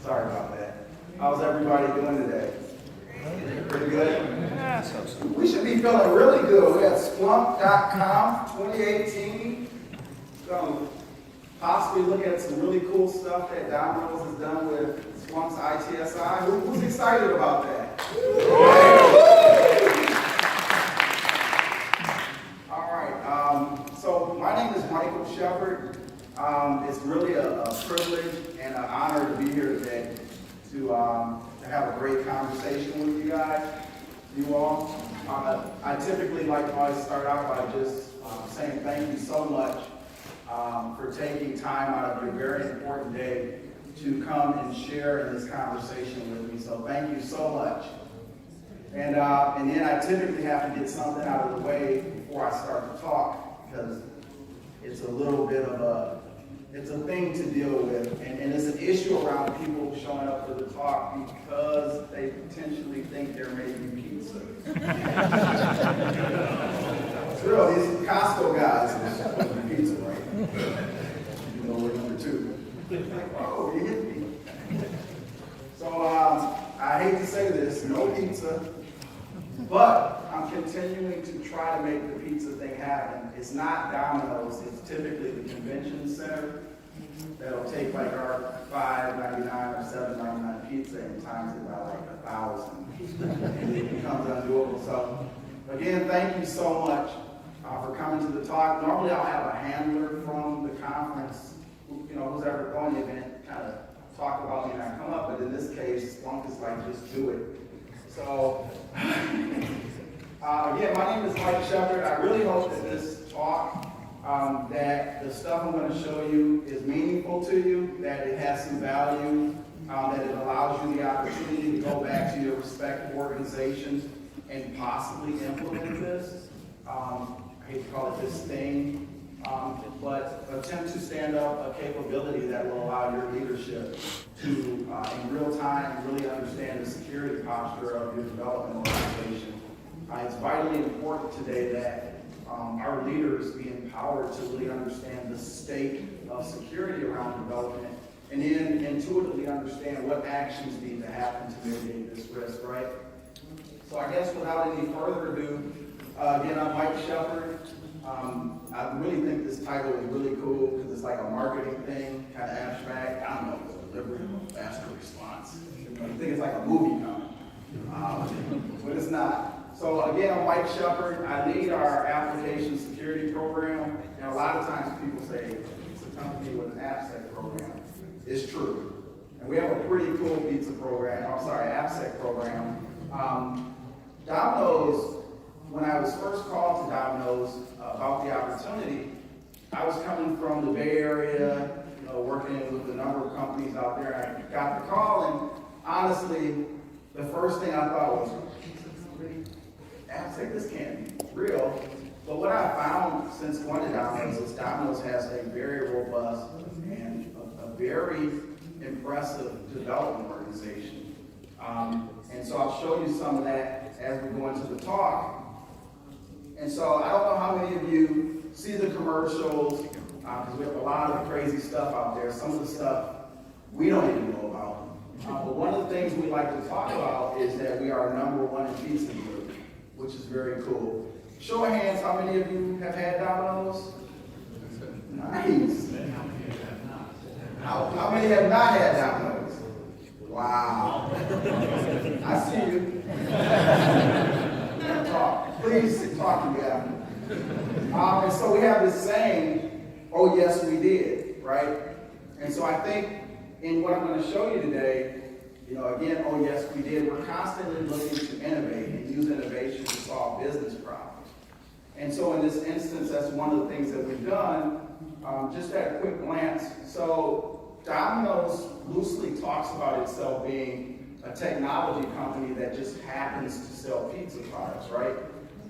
Sorry about that. How's everybody doing today? Pretty good? We should be feeling really good. We're at Splunk.com 2018. Going to possibly look at some really cool stuff that Domino's has done with Splunk's ITSI. Who's excited about that? All right. So my name is Sheppard. It's really a privilege and an honor to be here today to have a great conversation with you guys, you all. I typically like to always start out by just saying thank you so much for taking time out of your very important day to come and share in this conversation with me. So thank you so much. And then I typically have to get something out of the way before I start to talk, because it's a little bit of it's a thing to deal with, and it's an issue around people showing up for the talk because they potentially think they're making pizza. It's real, these Costco guys are making pizza, right? You know, we're number two. Like, whoa, you hit me. So I hate to say this, no pizza, but I'm continuing to try to make the pizza thing happen. It's not Domino's, it's typically the convention center that'll take like our $5.99 or $7.99 pizza and times it by like 1,000. And it becomes undoable. So again, thank you so much for coming to the talk. Normally I'll have a handler from the conference, who's ever going to the event, kind of talk about me and I come up, but in this case, Splunk is like, just do it. So, again, my name is Sheppard. I really hope that this talk, that the stuff I'm going to show you is meaningful to you, that it has some value, that it allows you the opportunity to go back to your respective organizations and possibly implement this. I hate to call it this thing, but attempt to stand up a capability that will allow your leadership to, in real time, really understand the security posture of your development organization. It's vitally important today that our leaders be empowered to really understand the state of security around development and then intuitively understand what actions need to happen to mitigate this risk, right? So I guess without any further ado, again, I'm Sheppard. I really think this title is really cool because it's like a marketing thing, kind of abstract. I don't know, delivery of a faster response. You think it's like a movie coming, but it's not. So again, I'm Sheppard. I lead our application security program. And a lot of times people say it's a company with an AppSec program. It's true. And we have a pretty cool pizza program, AppSec program. Domino's, when I was first called to Domino's about the opportunity, I was coming from the Bay Area, working with a number of companies out there. And I got the call, and honestly, the first thing I thought was, AppSec, this can't be real. But what I found since going to Domino's is Domino's has a very robust and a very impressive development organization. And so I'll show you some of that as we go into the talk. And so I don't know how many of you see the commercials, because we have a lot of crazy stuff out there. Some of the stuff we don't even know about. But one of the things we like to talk about is that we are #1 in pizza group, which is very cool. Show of hands, how many of you have had Domino's? Nice. How many have not had Domino's? Wow. I see you. Talk. Please talk to me after. And so we have this saying, oh yes we did, right? And so I think in what I'm going to show you today, again, oh yes we did, we're constantly looking to innovate and use innovation to solve business problems. And so in this instance, that's one of the things that we've done. Just at a quick glance, so Domino's loosely talks about itself being a technology company that just happens to sell pizza products, right?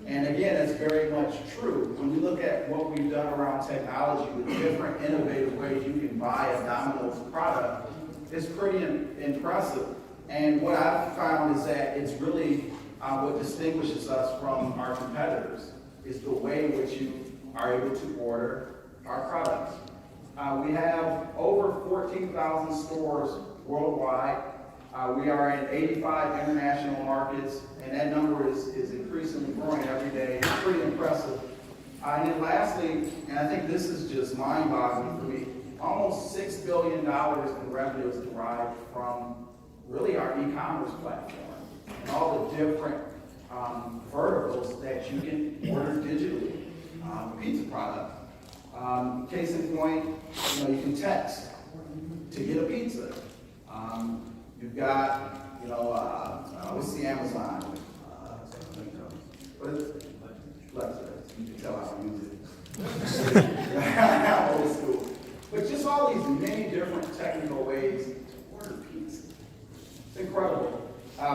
And again, it's very much true. When you look at what we've done around technology, the different innovative ways you can buy a Domino's product, it's pretty impressive. And what I've found is that it's really what distinguishes us from our competitors is the way in which you are able to order our products. We have over 14,000 stores worldwide. We are in 85 international markets, and that number is increasingly growing every day. It's pretty impressive. And then lastly, and I think this is just mind-boggling for me, almost $6 billion in revenue is derived from really our e-commerce platform and all the different verticals that you can order digitally. Pizza product. Case in point, you can text to get a pizza. You've got, what's the Amazon? What is it? Alexa. You can tell how to use it. Old school. But just all these many different technical ways to order pizza. It's incredible.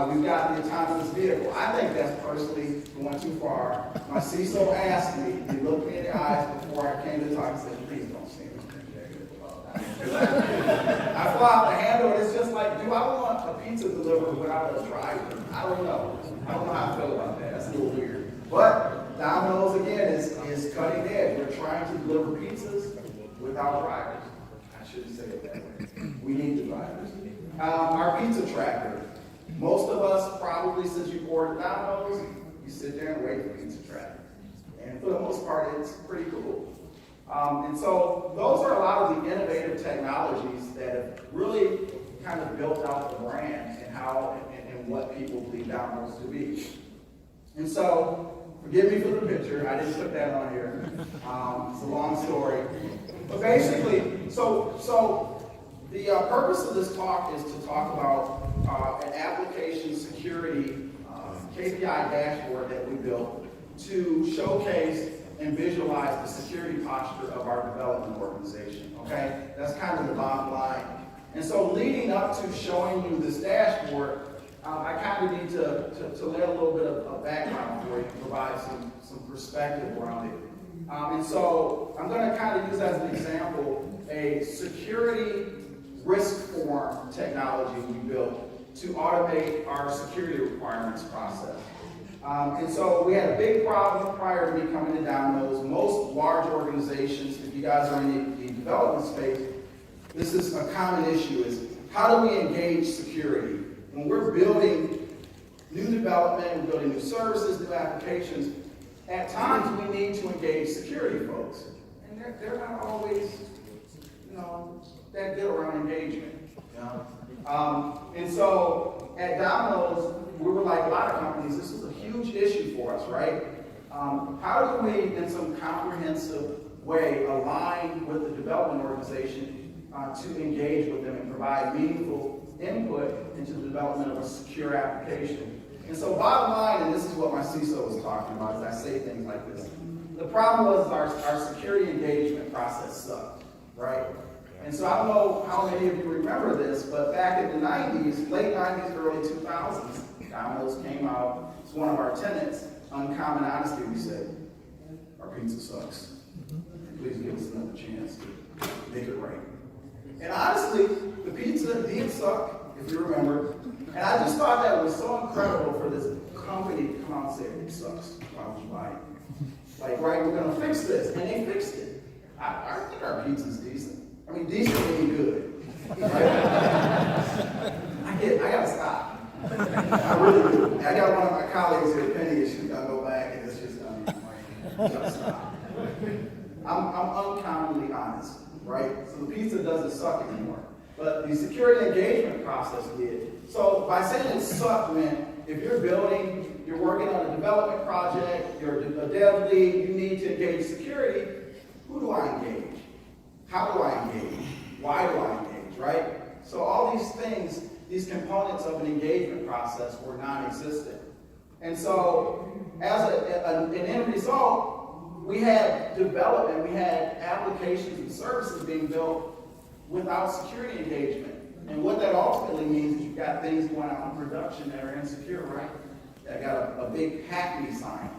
We've got the autonomous vehicle. I think that's personally going too far. My CISO asked me, he looked me in the eyes before I came to talk and said, please don't say anything negative about that. I fly out the handle and it's just like, do I want a pizza delivered without a driver? I don't know. I don't know how I feel about that. That's a little weird. But Domino's, again, is cutting edge. We're trying to deliver pizzas without drivers. I shouldn't say it that way. We need the drivers. Our pizza tracker. Most of us, probably since you ordered Domino's, you sit there and wait for pizza tracker. And for the most part, it's pretty cool. And so those are a lot of the innovative technologies that have really kind of built out the brand and how and what people believe Domino's to be. And so, forgive me for the picture, I didn't put that on here. It's a long story. But basically, so the purpose of this talk is to talk about an application security KPI dashboard that we built to showcase and visualize the security posture of our development organization, okay? That's kind of the bottom line. And so leading up to showing you this dashboard, I kind of need to lay a little bit of background for you and provide some perspective around it. And so I'm going to kind of use as an example a security risk form technology we built to automate our security requirements process. And so we had a big problem prior to me coming to Domino's. Most large organizations, if you guys are in the development space, this is a common issue, is how do we engage security? When we're building new development, we're building new services, new applications, at times we need to engage security folks. And they're not always, that good around engagement. And so at Domino's, we were like a lot of companies, this was a huge issue for us, right? How do we, in some comprehensive way, align with the development organization to engage with them and provide meaningful input into the development of a secure application? And so bottom line, and this is what my CISO was talking about as I say things like this, the problem was our security engagement process sucked, right? And so I don't know how many of you remember this, but back in the 90s, late 90s, early 2000s, Domino's came out. It's one of our tenants. Uncommon honesty, we said, our pizza sucks. Please give us another chance to make it right. And honestly, the pizza did suck, if you remember. And I just thought that was so incredible for this company to come out and say, it sucks. Why would you buy it? Like, right, we're going to fix this. And they fixed it. I think our pizza's decent. I mean, decent meaning good. Right? I got to stop. I really do. I got one of my colleagues here, Penny, and she's going to go back, and it's just going to be just stop. I'm uncommonly honest, right? So the pizza doesn't suck anymore. But the security engagement process did. So by saying it sucked meant if you're building, you're working on a development project, you're a dev lead, you need to engage security, who do I engage? How do I engage? Why do I engage, right? So all these things, these components of an engagement process were non-existent. And so as an end result, we had development, we had applications and services being built without security engagement. And what that ultimately means is you've got things going out in production that are insecure, right? That got a big hackney sign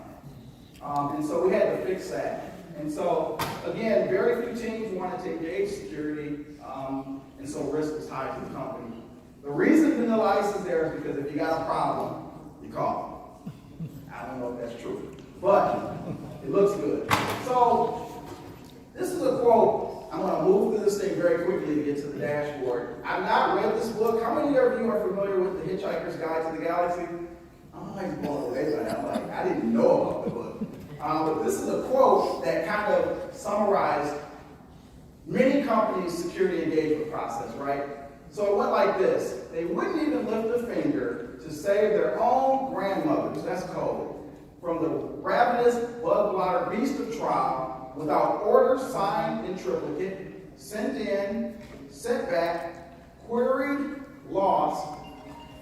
on it. And so we had to fix that. And so, again, very few teams wanted to engage security, and so risk was high to the company. The reason Vanilla Ice is there is because if you got a problem, you call them. I don't know if that's true, but it looks good. So, this is a quote. I'm going to move through this thing very quickly to get to the dashboard. I've not read this book. How many of you are familiar with The Hitchhiker's Guide to the Galaxy? I'm always blown away by that. I'm like, I didn't know about the book. But this is a quote that kind of summarized many companies' security engagement process, right? So it went like this. They wouldn't even lift a finger to save their own grandmothers, that's code, from the ravenous blood blotter beast of trial without orders signed in triplicate, sent in, sent back, queried, lost,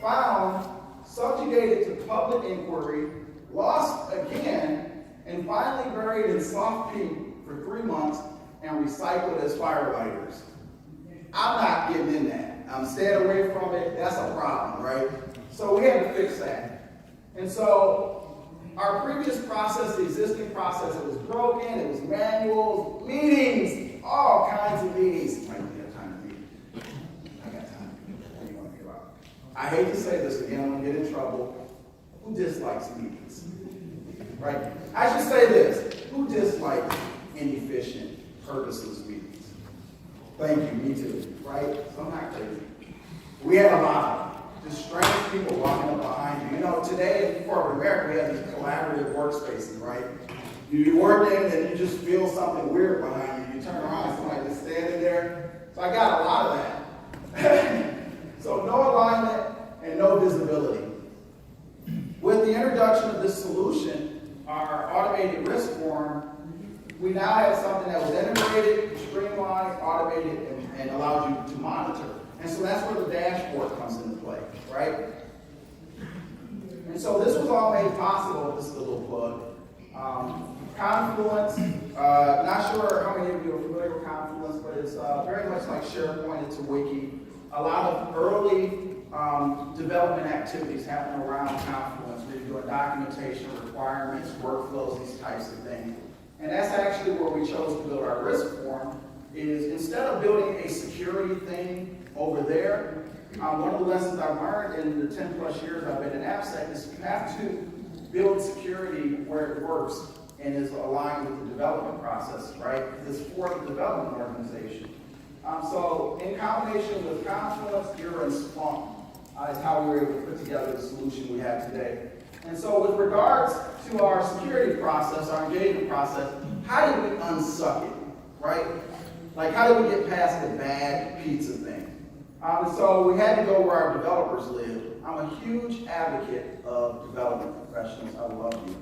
found, subjugated to public inquiry, lost again, and finally buried in soft peat for 3 months and recycled as firelighters. I'm not getting in that. I'm staying away from it. That's a problem, right? So we had to fix that. And so our previous process, the existing process, it was broken, it was manuals, meetings, all kinds of meetings. Mike, you have time to meet? I got time. What do you want to hear about? I hate to say this again, I'm going to get in trouble. Who dislikes meetings? Right? I should say this. Who dislikes inefficient, purposeless meetings? Thank you, me too, right? So I'm not crazy. We had a lot of just strange people walking up behind you. You know, today in corporate America, we have these collaborative workspaces, right? You're working and you just feel something weird behind you. You turn around and somebody just standing there. So I got a lot of that. So no alignment and no visibility. With the introduction of this solution, our automated risk form, we now have something that was integrated, streamlined, automated, and allows you to monitor. And so that's where the dashboard comes into play, right? And so this was all made possible, this is a little plug. Confluence, not sure how many of you are familiar with Confluence, but it's very much like SharePoint, it's a wiki. A lot of early development activities happen around Confluence, where you're doing documentation, requirements, workflows, these types of things. And that's actually where we chose to build our risk form, is instead of building a security thing over there, one of the lessons I've learned in the 10 plus years I've been in AppSec is you have to build security where it works and is aligned with the development process, right? It's for the development organization. So in combination with Confluence, Jira, and Splunk, is how we were able to put together the solution we have today. And so with regards to our security process, our engagement process, how do we unsuck it, right? Like how do we get past the bad pizza thing? So we had to go where our developers live. I'm a huge advocate of development professionals. I love you.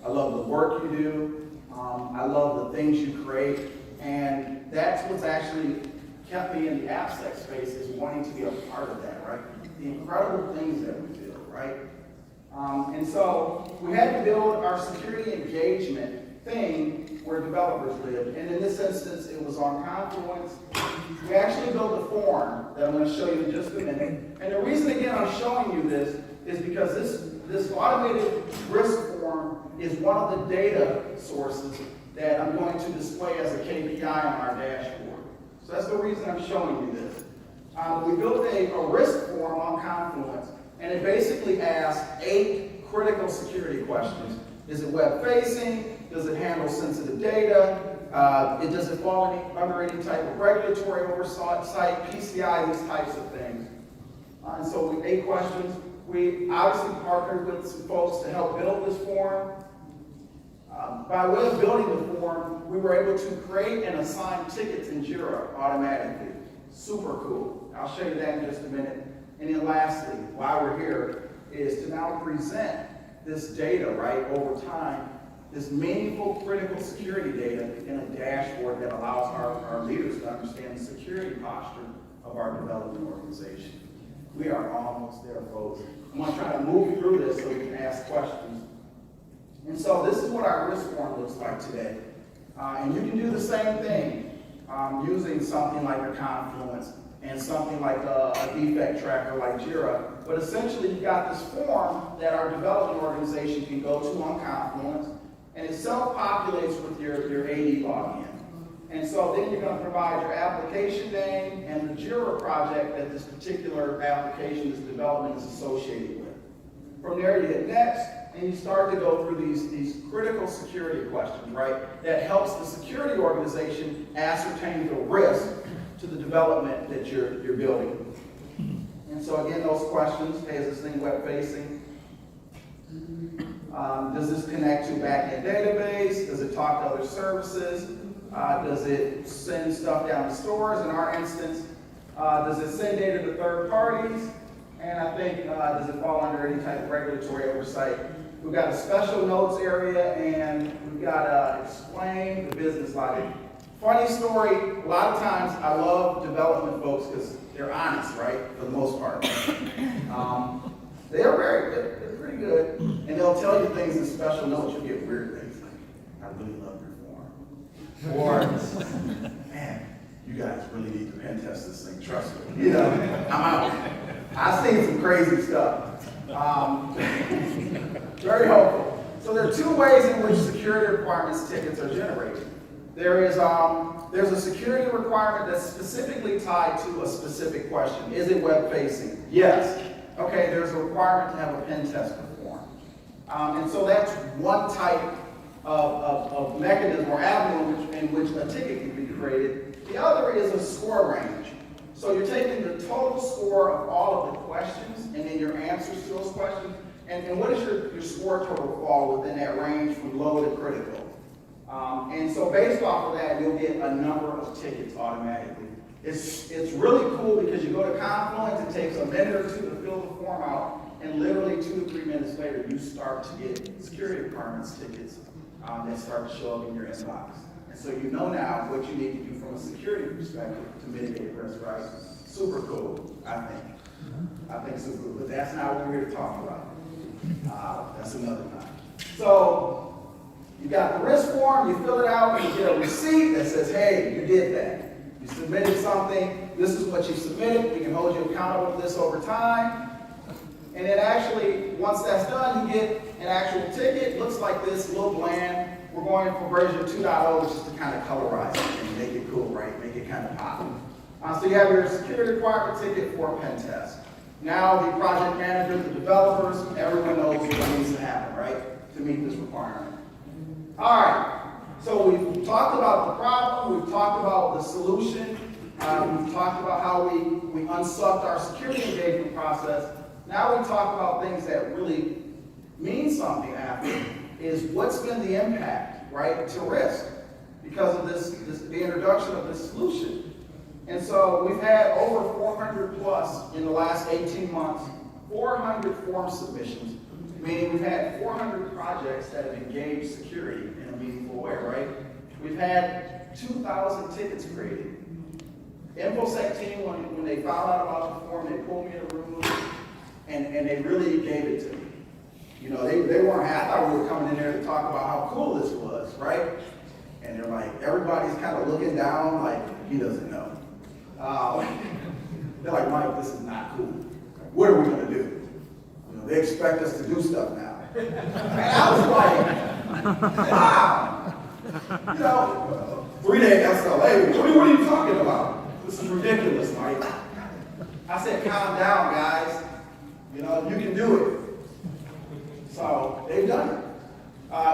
I love the work you do. I love the things you create. And that's what's actually kept me in the AppSec space, is wanting to be a part of that, right? The incredible things that we build, right? And so we had to build our security engagement thing where developers live. And in this instance, it was on Confluence. We actually built a form that I'm going to show you in just a minute. And the reason, again, I'm showing you this is because this automated risk form is one of the data sources that I'm going to display as a KPI on our dashboard. So that's the reason I'm showing you this. We built a risk form on Confluence, and it basically asks 8 critical security questions. Is it web-facing? Does it handle sensitive data? Does it fall under any type of regulatory oversight, PCI, these types of things? And so 8 questions. We obviously partnered with some folks to help build this form. By way of building the form, we were able to create and assign tickets in Jira automatically. Super cool. I'll show you that in just a minute. And then lastly, why we're here, is to now present this data, right, over time, this meaningful critical security data in a dashboard that allows our leaders to understand the security posture of our development organization. We are almost there, folks. I'm going to try to move through this so we can ask questions. And so this is what our risk form looks like today. And you can do the same thing using something like a Confluence and something like a defect tracker like Jira. But essentially, you've got this form that our development organization can go to on Confluence, and it self-populates with your AD login. And so then you're going to provide your application name and the Jira project that this particular application, this development is associated with. From there, you hit next, and you start to go through these critical security questions, right? That helps the security organization ascertain the risk to the development that you're building. And so again, those questions, hey, is this thing web-facing? Does this connect to back-end database? Does it talk to other services? Does it send stuff down to stores? In our instance, does it send data to third parties? And I think, does it fall under any type of regulatory oversight? We've got a special notes area, and we've got to explain the business logic. Funny story, a lot of times I love development folks because they're honest, right, for the most part. They are very good, they're pretty good, and they'll tell you things in special notes. You get weird things like, I really love your form. Or, man, you guys really need to pen test this thing, trust me. You know, I'm out. I've seen some crazy stuff. Very helpful. So there are two ways in which security requirements tickets are generated. There's a security requirement that's specifically tied to a specific question. Is it web-facing? Yes. Okay, there's a requirement to have a pen test performed. And so that's one type of mechanism or avenue in which a ticket can be created. The other is a score range. So you're taking the total score of all of the questions and then your answers to those questions. And what is your score total fall within that range from low to critical? And so based off of that, you'll get a number of tickets automatically. It's really cool because you go to Confluence, it takes a minute or two to fill the form out, and literally 2 to 3 minutes later, you start to get security requirements tickets that start to show up in your inbox. And so you know now what you need to do from a security perspective to mitigate risk, right? Super cool, I think. I think super cool, but that's not what we're here to talk about. That's another time. So, you got the risk form, you fill it out, and you get a receipt that says, hey, you did that. You submitted something, this is what you submitted, we can hold you accountable for this over time. And then actually, once that's done, you get an actual ticket. Looks like this, a little bland. We're going for version 2.0 just to kind of colorize it and make it cool, right? Make it kind of pop. So you have your security requirement ticket for a pen test. Now the project manager, the developers, everyone knows what needs to happen, right? To meet this requirement. All right. So we've talked about the problem, we've talked about the solution, we've talked about how we unsucked our security engagement process. Now we talk about things that really mean something after, is what's been the impact, right, to risk because of the introduction of this solution. And so we've had over 400 plus in the last 18 months, 400 form submissions, meaning we've had 400 projects that have engaged security in a meaningful way, right? We've had 2,000 tickets created. InfoSec team, when they found out about the form, they pulled me in a room and they really gave it to me. You know, they weren't happy. I thought we were coming in there to talk about how cool this was, right? And they're like, everybody's kind of looking down like, he doesn't know. They're like, Mike, this is not cool. What are we going to do? You know, they expect us to do stuff now. And I was like, wow. You know, 3-day SLA, what are you talking about? This is ridiculous, Mike. I said, calm down, guys. You know, you can do it. So they've done it.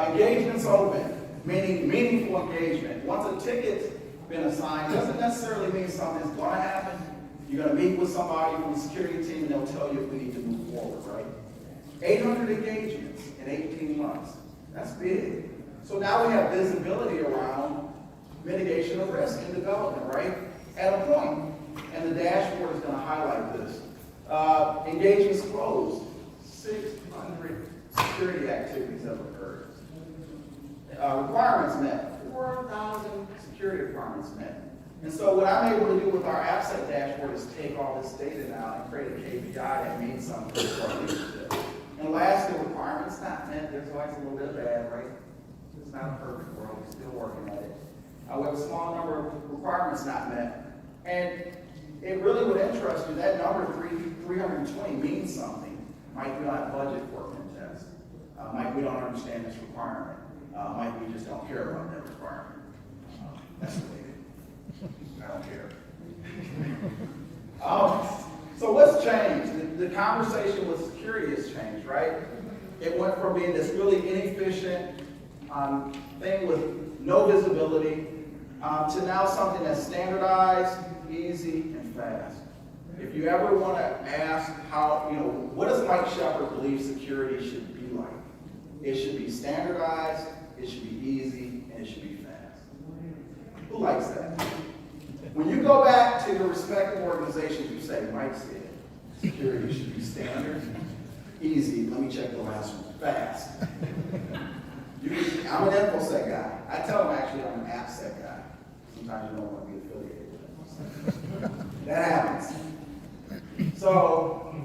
Engagement's open, meaning meaningful engagement. Once a ticket's been assigned, doesn't necessarily mean something's going to happen. You're going to meet with somebody from the security team and they'll tell you if we need to move forward, right? 800 engagements in 18 months. That's big. So now we have visibility around mitigation of risk in development, right? At a point. And the dashboard is going to highlight this. Engagements closed. 600 security activities have occurred. Requirements met. 4,000 security requirements met. And so what I'm able to do with our AppSec dashboard is take all this data now and create a KPI that means something for our leadership. And lastly, requirements not met. There's always a little bit of bad, right? It's not a perfect world. We're still working at it. We have a small number of requirements not met. And it really would interest you, that number 320 means something. Mike, we don't have budget for a pen test. Mike, we don't understand this requirement. Mike, we just don't care about that requirement. That's the way it is. I don't care. So what's changed? The conversation with security has changed, right? It went from being this really inefficient thing with no visibility to now something that's standardized, easy, and fast. If you ever want to ask how, what does Mike Sheppard believe security should be like? It should be standardized, it should be easy, and it should be fast. Who likes that? When you go back to your respective organizations, you say, Mike said, security should be standard, easy, let me check the last one, fast. I'm an InfoSec guy. I tell them actually I'm an AppSec guy. Sometimes you don't want to be affiliated with them. That happens. So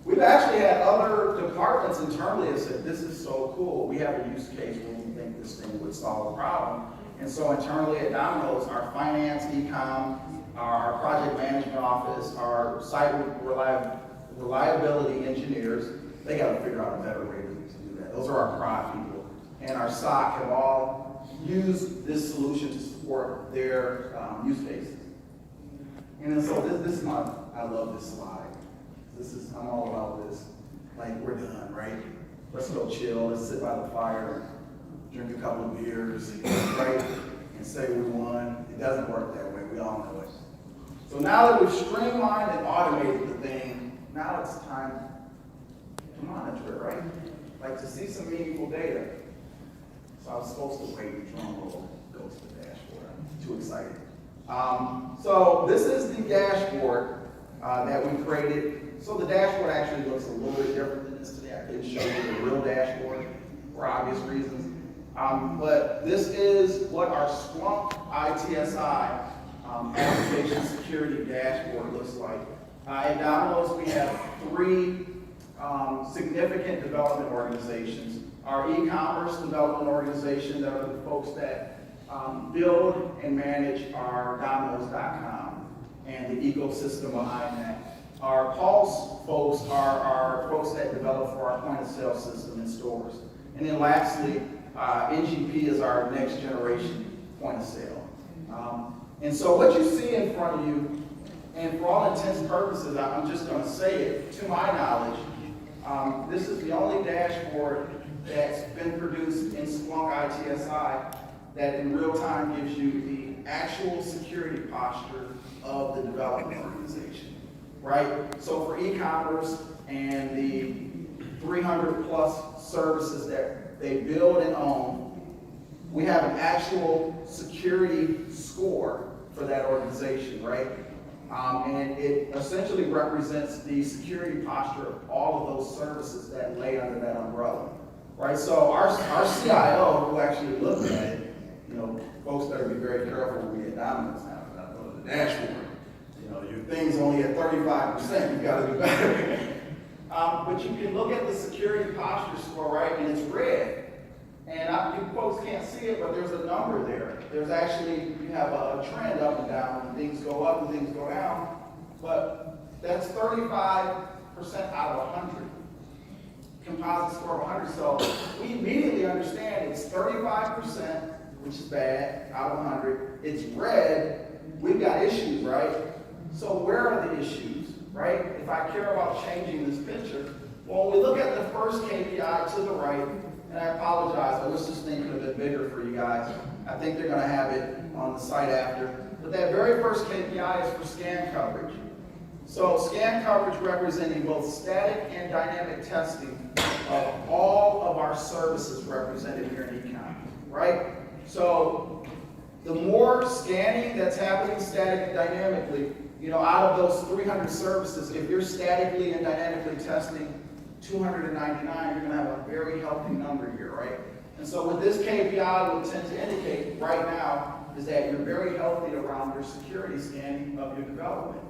we've actually had other departments internally that said, this is so cool. We have a use case where we think this thing would solve a problem. And so internally at Domino's, our finance, e-com, our project management office, our site reliability engineers, they got to figure out a better way to do that. Those are our prod people. And our SOC have all used this solution to support their use cases. And so this is I love this slide. I'm all about this. Like, we're done, right? Let's go chill, let's sit by the fire, drink a couple of beers, right? And say we won. It doesn't work that way, we all know it. So now that we've streamlined and automated the thing, now it's time to monitor it, right? Like to see some meaningful data. So I was supposed to wait, drum roll, go to the dashboard. I'm too excited. So this is the dashboard that we created. So the dashboard actually looks a little bit different than this today. I didn't show you the real dashboard for obvious reasons. But this is what our Splunk ITSI application security dashboard looks like. At Domino's, we have 3 significant development organizations. Our e-commerce development organization, that are the folks that build and manage our Domino's.com and the ecosystem behind that. Our Pulse folks are our folks that develop for our point of sale system in stores. And then lastly, NGP is our next generation point of sale. And so what you see in front of you, and for all intents and purposes, I'm just going to say it, to my knowledge, this is the only dashboard that's been produced in Splunk ITSI that in real time gives you the actual security posture of the development organization, right? So for e-commerce and the 300 plus services that they build and own, we have an actual security score for that organization, right? And it essentially represents the security posture of all of those services that lay under that umbrella, right? So our CIO, who actually looked at it, folks better be very careful when we get Domino's now, because I go to the dashboard. Your thing's only at 35%, you've got to do better. But you can look at the security posture score, right, and it's red. And you folks can't see it, but there's a number there. There's actually, you have a trend up and down, and things go up and things go down. But that's 35% out of 100. Composite score of 100. So we immediately understand it's 35%, which is bad, out of 100. It's red, we've got issues, right? So where are the issues, right? If I care about changing this picture, well, when we look at the first KPI to the right, and I apologize, I wish this thing could have been bigger for you guys. I think they're going to have it on the site after. But that very first KPI is for scan coverage. So scan coverage representing both static and dynamic testing of all of our services represented here in econ, right? So the more scanning that's happening static and dynamically, out of those 300 services, if you're statically and dynamically testing 299, you're going to have a very healthy number here, right? And so what this KPI will tend to indicate right now is that you're very healthy around your security scanning of your development.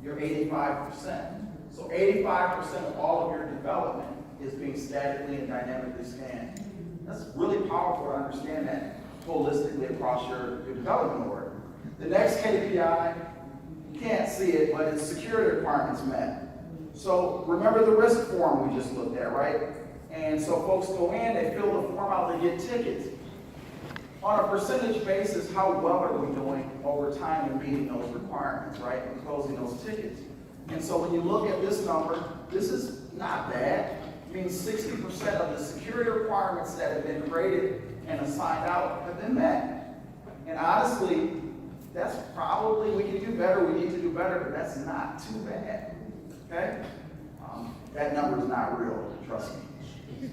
You're 85%. So 85% of all of your development is being statically and dynamically scanned. That's really powerful to understand that holistically across your development org. The next KPI, you can't see it, but it's security requirements met. So remember the risk form we just looked at, right? And so folks go in, they fill the form out, they get tickets. On a percentage basis, how well are we doing over time in meeting those requirements, right? And closing those tickets. And so when you look at this number, this is not bad. It means 60% of the security requirements that have been created and assigned out have been met. And honestly, that's probably, we can do better, we need to do better, but that's not too bad, okay? That number is not real, trust me.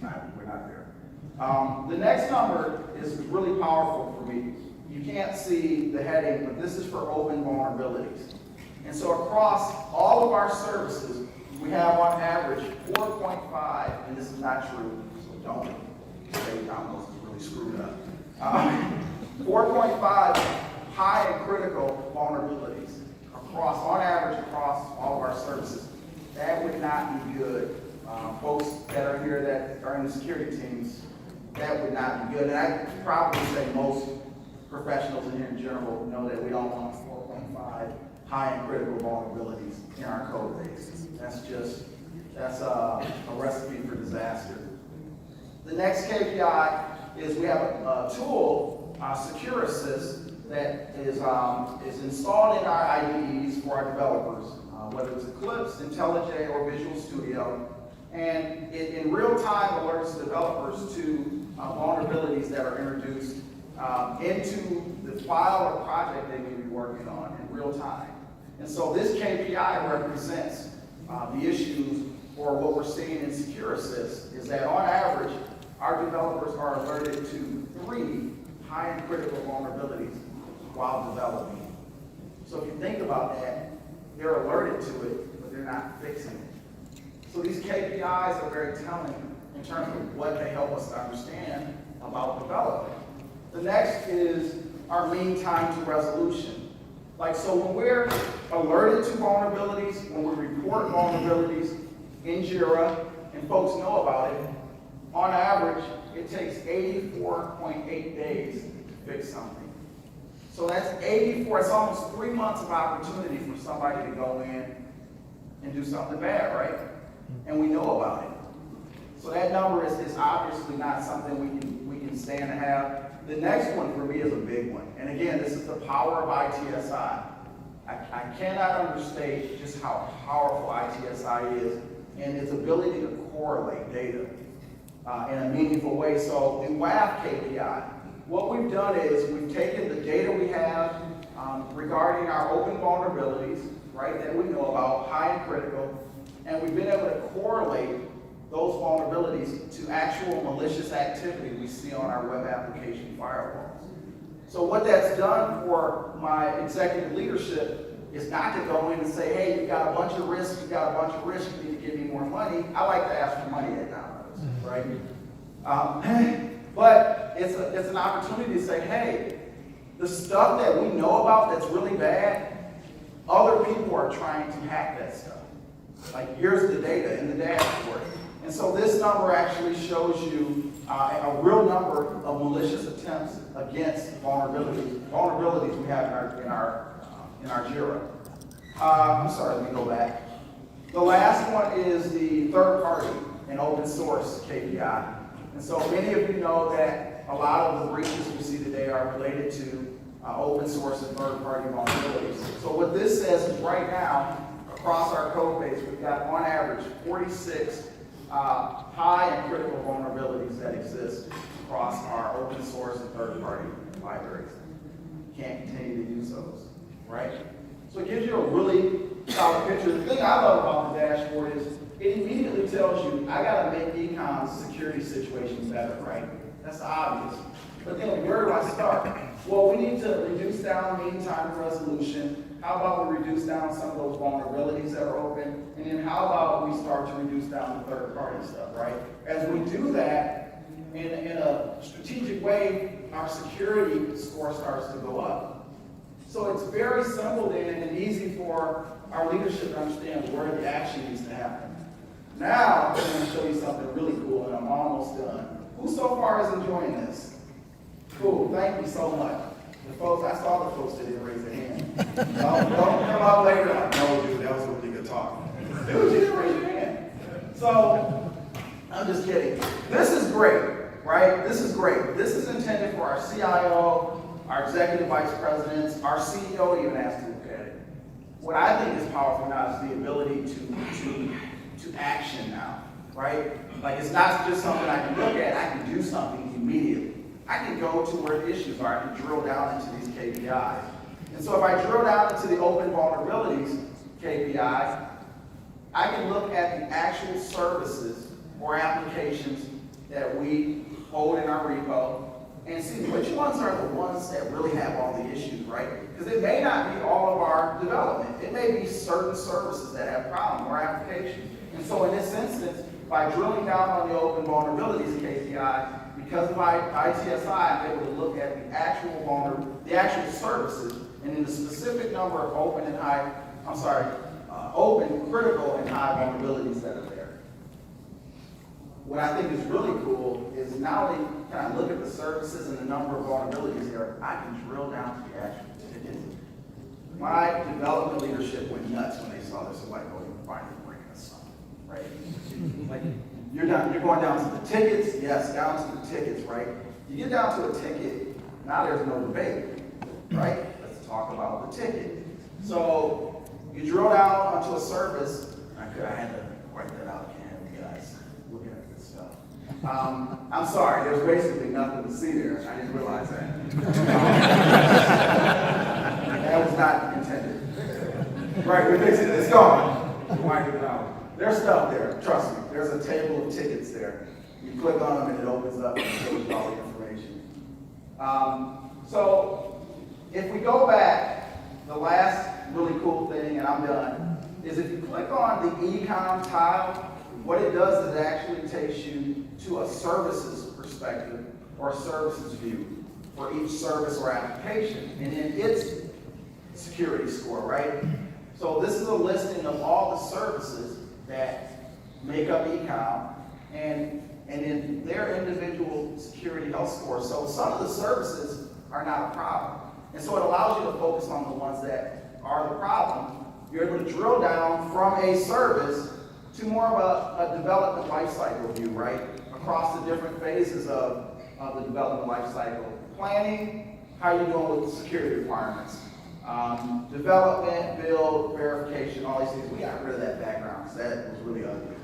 We're not there. The next number is really powerful for me. You can't see the heading, but this is for open vulnerabilities. And so across all of our services, we have on average 4.5, and this is not true, so don't say Domino's is really screwed up. 4.5 high and critical vulnerabilities on average across all of our services. That would not be good. Folks that are here that are in the security teams, that would not be good. And I could probably say most professionals in here in general know that we don't want 4.5 high and critical vulnerabilities in our code base. That's a recipe for disaster. The next KPI is we have a tool, Secure Assist, that is installed in our IDEs for our developers, whether it's Eclipse, IntelliJ, or Visual Studio. And it in real time alerts developers to vulnerabilities that are introduced into the file or project they may be working on in real time. And so this KPI represents the issues, or what we're seeing in Secure Assist is that on average, our developers are alerted to 3 high and critical vulnerabilities while developing. So if you think about that, they're alerted to it, but they're not fixing it. So these KPIs are very telling in terms of what they help us to understand about development. The next is our mean time to resolution. So when we're alerted to vulnerabilities, when we report vulnerabilities in JIRA, and folks know about it, on average, it takes 84.8 days to fix something. So that's 84, it's almost 3 months of opportunity for somebody to go in and do something bad, right? And we know about it. So that number is obviously not something we can stand to have. The next one for me is a big one. And again, this is the power of ITSI. I cannot understate just how powerful ITSI is and its ability to correlate data in a meaningful way. So the WAF KPI, what we've done is we've taken the data we have regarding our open vulnerabilities, right, that we know about, high and critical, and we've been able to correlate those vulnerabilities to actual malicious activity we see on our web application firewalls. So what that's done for my executive leadership is not to go in and say, hey, you've got a bunch of risk, you need to give me more money. I like to ask for money at Domino's, right? But it's an opportunity to say, hey, the stuff that we know about that's really bad, other people are trying to hack that stuff. Here's the data in the dashboard. And so this number actually shows you a real number of malicious attempts against vulnerabilities we have in our JIRA. I'm sorry, let me go back. The last one is the third party and open source KPI. And so many of you know that a lot of the breaches we see today are related to open source and third party vulnerabilities. So what this says is right now, across our code base, we've got on average 46 high and critical vulnerabilities that exist across our open source and third party libraries. Can't continue to use those, right? So it gives you a really solid picture. The thing I love about the dashboard is it immediately tells you, I got to make Econ's security situations better, right? That's obvious. But then where do I start? Well, we need to reduce down mean time to resolution. How about we reduce down some of those vulnerabilities that are open? And then how about we start to reduce down the third party stuff, right? As we do that in a strategic way, our security score starts to go up. So it's very simple then and easy for our leadership to understand where the action needs to happen. Now, I'm going to show you something really cool, and I'm almost done. Who so far is enjoying this? Cool, thank you so much. The folks, I saw the folks that didn't raise their hand. Don't come out later like, no, dude, that was a really good talk. Dude, you didn't raise your hand. So, I'm just kidding. This is great, right? This is great. This is intended for our CIO, our executive vice presidents, our CEO even has to look at it. what I think is powerful now is the ability to action now, right? Like it's not just something I can look at, I can do something immediately. I can go to where the issues are, I can drill down into these KPIs. And so if I drill down into the open vulnerabilities KPI, I can look at the actual services or applications that we hold in our repo and see which ones are the ones that really have all the issues, right? Because it may not be all of our development. It may be certain services that have problems or applications. And so in this instance, by drilling down on the open vulnerabilities KPI, because of my ITSI, I'm able to look at the actual services and in the specific number of open, critical, and high vulnerabilities that are there. What I think is really cool is not only can I look at the services and the number of vulnerabilities there, I can drill down to the actual tickets. My development leadership went nuts when they saw this. They're like, oh, you're finally bringing us something, right? Like, you're going down to the tickets, yes, down to the tickets, right? You get down to a ticket, now there's no debate, right? Let's talk about the ticket. So you drill down onto a service. I had to write that out, you guys looking at this stuff. I'm sorry, there's basically nothing to see there. I didn't realize that. That was not intended. Right, we fixed it, it's gone. Wind it out. There's stuff there, trust me. There's a table of tickets there. You click on them and it opens up and shows you all the information. So if we go back, the last really cool thing, and I'm done, is if you click on the ecom tile, what it does is it actually takes you to a services perspective or a services view for each service or application, and then its security score, right? So this is a listing of all the services that make up ecom and in their individual security health score. So some of the services are not a problem. And so it allows you to focus on the ones that are the problem. You're able to drill down from a service to more of a development lifecycle view, right? Across the different phases of the development lifecycle. Planning, how you're doing with security requirements. Development, build, verification, all these things. We got rid of that background because that was really ugly.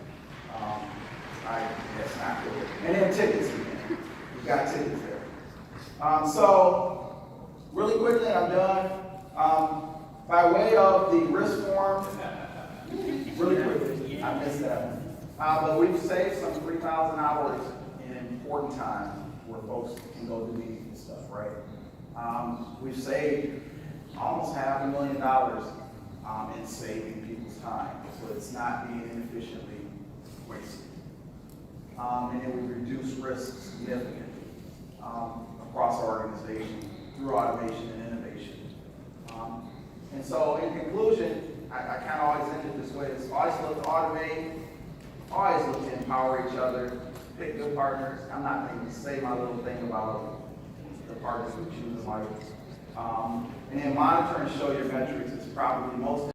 That's not good. And then tickets again. We've got tickets there. So, really quickly, and I'm done. By way of the risk form, really quickly, I missed that one. But we've saved some 3,000 hours in important time where folks can go to meetings and stuff, right? We've saved almost $500,000 in saving people's time, so it's not being inefficiently wasted. And then we reduce risk significantly across our organization through automation and innovation. And so in conclusion, I kind of always end it this way. It's always look to automate, always look to empower each other, pick good partners. I'm not going to say my little thing about the partners we choose in life. And then monitor and show your metrics is probably most